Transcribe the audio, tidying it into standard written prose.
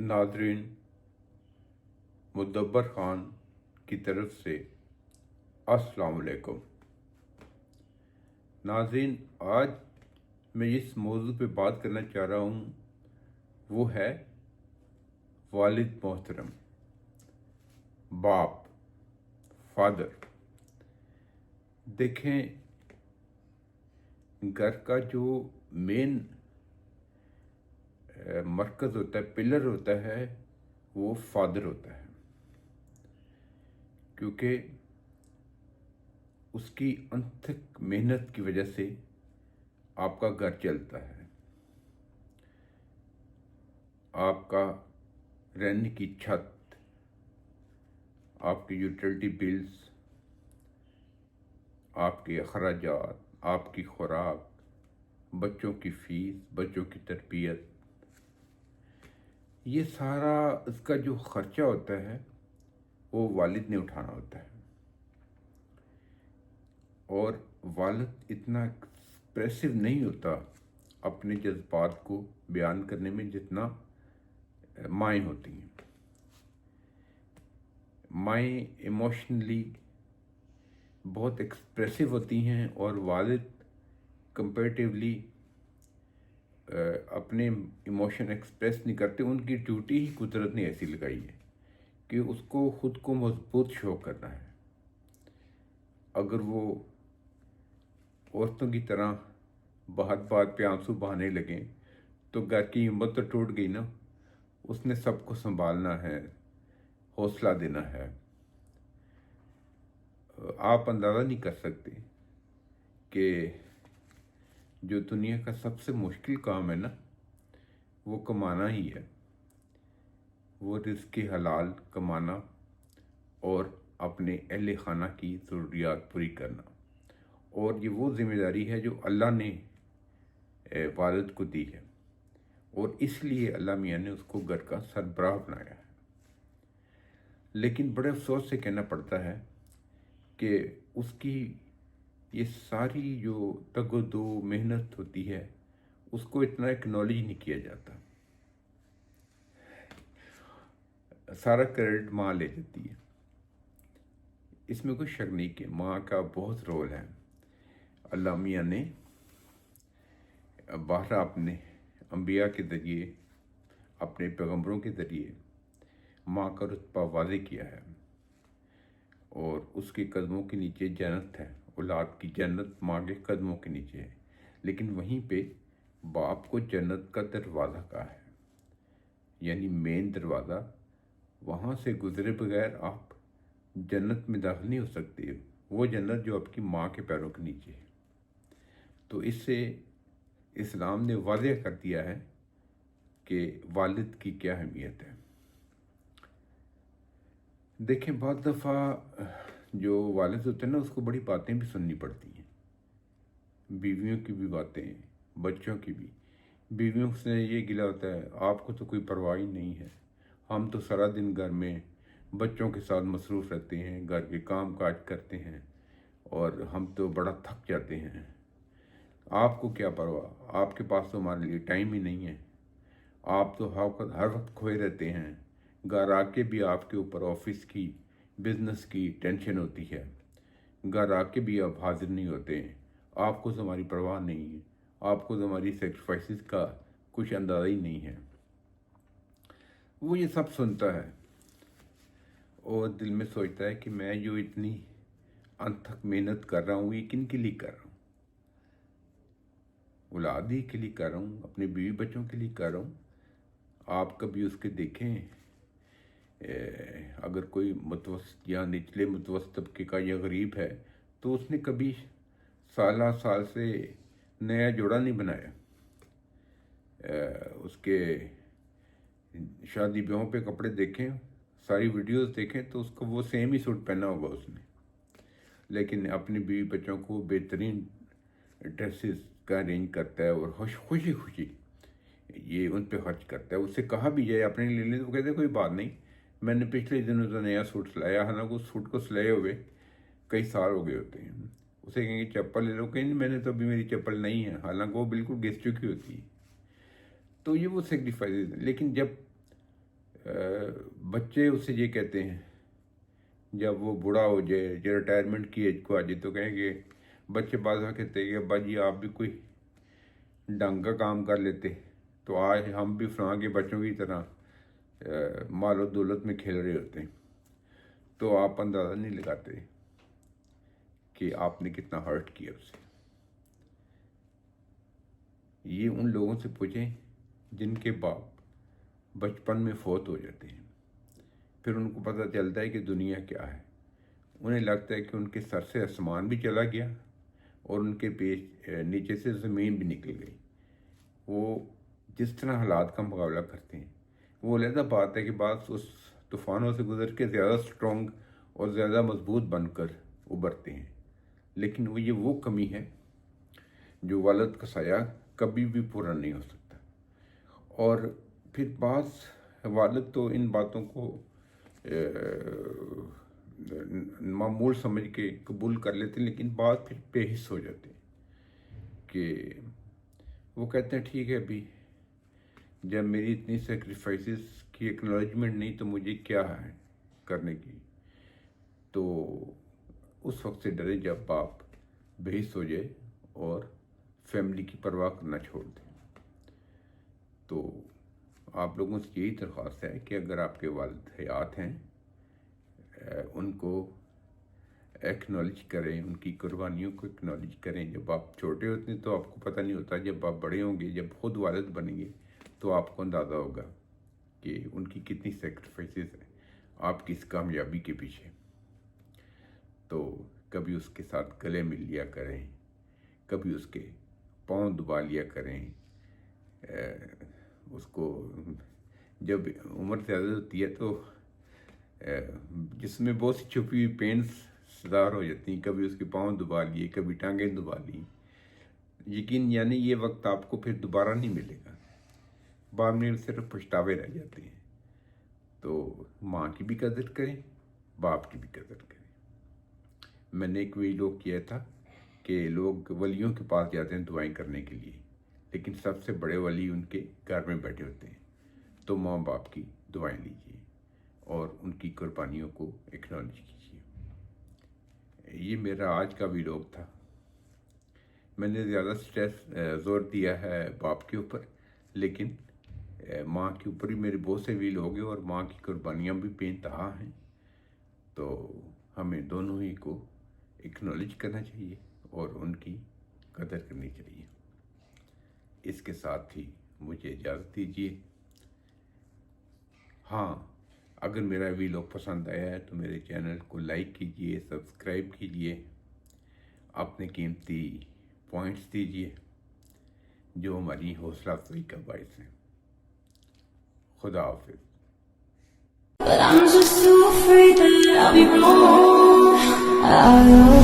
नाजरीन, मुदब्बर ख़ान की तरफ से अस्सलाम वालेकुम। नाजरीन, आज मैं जिस मौजू पे बात करना चाह रहा हूँ वो है वालिद मोहतरम, बाप, फादर। देखें, घर का जो मेन मरकज़ होता है, पिलर होता है, वो फादर होता है, क्योंकि उसकी अथक मेहनत की वजह से आपका घर चलता है, आपका रहने की छत, आपकी यूटिलिटी बिल्स, आपके अखराजात, आपकी खुराक, बच्चों की फ़ीस, बच्चों की तरबियत, ये सारा इसका जो ख़र्चा होता है वो वालिद ने उठाना होता है। और वालिद इतना एक्सप्रेसिव नहीं होता अपने जज्बात को बयान करने में जितना माएँ होती हैं। माएँ इमोशनली बहुत एक्सप्रेसिव होती हैं और वालिद कंपैरेटिवली अपने इमोशन एक्सप्रेस नहीं करते। उनकी ड्यूटी ही कुदरत ने ऐसी लगाई है कि उसको ख़ुद को मजबूत शो करना है। अगर वो औरतों की तरह बात बात पे आंसू बहाने लगें तो घर की हिम्मत तो टूट गई ना। उसने सबको संभालना है, हौसला देना है। आप अंदाज़ा नहीं कर सकते कि जो दुनिया का सबसे मुश्किल काम है ना, वो कमाना ही है। वो रिज़्क़ हलाल कमाना और अपने अहले खाना की ज़रूरियात पूरी करना। और ये वो ज़िम्मेदारी है जो अल्लाह ने वालिद को दी है, और इसलिए अल्लाह मियाँ ने उसको घर का सरबराह बनाया है। लेकिन बड़े अफसोस से कहना पड़ता है कि उसकी ये सारी जो तगदो मेहनत होती है उसको इतना एक्नॉलेज नहीं किया जाता। सारा क्रेडिट माँ ले जाती है। इसमें कोई शक नहीं कि माँ का बहुत रोल है। अल्लाह मियाँ ने बारह अपने अंबिया के ज़रिए, अपने पैगम्बरों के ज़रिए माँ का रुतबा वाज़ेह किया है, और उसके कदमों के नीचे जन्नत है। औलाद की जन्नत माँ के कदमों के नीचे है। लेकिन वहीं पे बाप को जन्नत का दरवाज़ा कहा है, यानी मेन दरवाज़ा। वहाँ से गुज़रे बगैर आप जन्नत में दाखिल नहीं हो सकते। वो जन्नत जो आपकी माँ के पैरों के नीचे है। तो इससे इस्लाम ने वाज़ेह कर दिया है कि वालिद की क्या अहमियत है। देखें, बहुत दफ़ा जो वालिद होते हैं ना, उसको बड़ी बातें भी सुननी पड़ती हैं, बीवियों की भी बातें, बच्चों की भी। बीवियों से ये गिला होता है, आपको तो कोई परवाह ही नहीं है, हम तो सारा दिन घर में बच्चों के साथ मसरूफ़ रहते हैं, घर के काम काज करते हैं, और हम तो बड़ा थक जाते हैं। आपको क्या परवाह, आपके पास तो हमारे लिए टाइम ही नहीं है। आप तो हर वक्त खोए रहते हैं। घर आके भी आपके ऊपर ऑफिस की, बिजनेस की टेंशन होती है। घर आके भी आप हाजिर नहीं होते हैं। आपको तो हमारी परवाह नहीं है। आपको तो हमारी सेक्रीफाइसेस का कुछ अंदाज़ा ही नहीं है। वो ये सब सुनता है और दिल में सोचता है कि मैं जो इतनी अथक मेहनत कर रहा हूँ, ये किन के लिए कर रहा हूँ? औलाद ही के लिए कर रहा हूँ, अपने बीवी बच्चों के लिए कर रहा हूँ। आप कभी उसके देखें, अगर कोई मुतवस्सित या निचले मुतवस्सित तबके का या गरीब है तो उसने कभी साल से नया जोड़ा नहीं बनाया। उसके शादी ब्याहों पे कपड़े देखें, सारी वीडियोस देखें तो उसको वो सेम ही सूट पहना होगा उसने। लेकिन अपनी बीवी बच्चों को बेहतरीन ड्रेसेस का अरेंज करता है और खुशी खुशी ये उन पे खर्च करता है। उससे कहा भी जाए अपने ले लें तो कहते कोई बात नहीं, मैंने पिछले दिनों तो नया सूट सिलाया। हालांकि उस सूट को सिलाए हुए कई साल हो गए होते हैं। उसे कहेंगे चप्पल ले लो, कहेंगे मैंने तो अभी मेरी चप्पल नहीं है, हालांकि वो बिल्कुल घिस चुकी होती है। तो ये वो सेक्रीफाइस है। लेकिन जब بچے اس سے یہ کہتے ہیں جب وہ بوڑھا ہو جائے یا ریٹائرمنٹ کی ایج کو آ جائے تو کہیں گے، بچے بعض وقت کہتے ہیں کہ ابا جی آپ بھی کوئی ڈنگ کا کام کر لیتے تو آج ہم بھی فلاں کے بچوں کی طرح مال و دولت میں کھیل رہے ہوتے ہیں۔ تو آپ اندازہ نہیں لگاتے کہ آپ نے کتنا ہرٹ کیا اسے۔ یہ ان لوگوں سے پوچھیں جن کے باپ بچپن میں فوت ہو جاتے ہیں، پھر ان کو پتہ چلتا ہے کہ دنیا کیا ہے، انہیں لگتا ہے کہ ان کے سر سے آسمان بھی چلا گیا اور ان کے نیچے سے زمین بھی نکل گئی۔ وہ جس طرح حالات کا مقابلہ کرتے ہیں وہ علیحدہ بات ہے کہ بعض اس طوفانوں سے گزر کے زیادہ سٹرونگ اور زیادہ مضبوط بن کر ابھرتے ہیں، لیکن وہ کمی ہے جو والد کا سایہ کبھی بھی پورا نہیں ہو سکتا۔ اور پھر بعض والد تو ان باتوں کو معمول سمجھ کے قبول کر لیتے ہیں، لیکن بعض پھر بے حس ہو جاتے ہیں کہ وہ کہتے ہیں ٹھیک ہے ابھی جب میری اتنی سیکریفائسز کی ایکنالجمنٹ نہیں تو مجھے کیا ہے کرنے کی۔ تو اس وقت سے ڈرے جب باپ بے حس ہو جائے اور فیملی کی پرواہ کرنا چھوڑ دیں۔ تو آپ لوگوں سے یہی درخواست ہے کہ اگر آپ کے والد حیات ہیں ان کو ایکنالج کریں، ان کی قربانیوں کو ایکنالج کریں۔ جب آپ چھوٹے ہوتے ہیں تو آپ کو پتہ نہیں ہوتا، جب آپ بڑے ہوں گے، جب خود والد بنیں گے تو آپ کو اندازہ ہوگا کہ ان کی کتنی سیکریفائسز ہیں آپ کی اس کامیابی کے پیچھے۔ تو کبھی اس کے ساتھ گلے مل لیا کریں، کبھی اس کے پاؤں دبا لیا کریں۔ اس کو جب عمر زیادہ ہوتی ہے تو جس میں بہت سی چھپی ہوئی پینس ظاہر ہو جاتی ہیں، کبھی اس کے پاؤں دبا لیے، کبھی ٹانگیں دبا لی۔ یقین یعنی یہ وقت آپ کو پھر دوبارہ نہیں ملے گا، بعد میں صرف پچھتاوے رہ جاتے ہیں۔ تو ماں کی بھی قدر کریں، باپ کی بھی قدر کریں۔ میں نے ایک ویڈیو کیا تھا کہ لوگ ولیوں کے پاس جاتے ہیں دعائیں کرنے کے لیے، لیکن سب سے بڑے ولی ان کے گھر میں بیٹھے ہوتے ہیں۔ تو ماں باپ کی دعائیں لیجیے اور ان کی قربانیوں کو ایکنالج کیجیے۔ یہ میرا آج کا ویلوگ تھا۔ میں نے زیادہ زور دیا ہے باپ کے اوپر، لیکن ماں کے اوپر بھی میرے بہت سے ویلوگ ہیں اور ماں کی قربانیاں بھی بے انتہا ہیں۔ تو ہمیں دونوں ہی کو ایکنالج کرنا چاہیے اور ان کی قدر کرنی چاہیے۔ اس کے ساتھ ہی مجھے اجازت دیجیے۔ ہاں، اگر میرا ویلوگ پسند آیا ہے تو میرے چینل کو لائک کیجیے، سبسکرائب کیجیے، اپنے قیمتی پوائنٹس دیجیے جو ہماری حوصلہ افزائی کا باعث ہیں۔ خدا حافظ۔ But I'm just too afraid that I'll be wrong.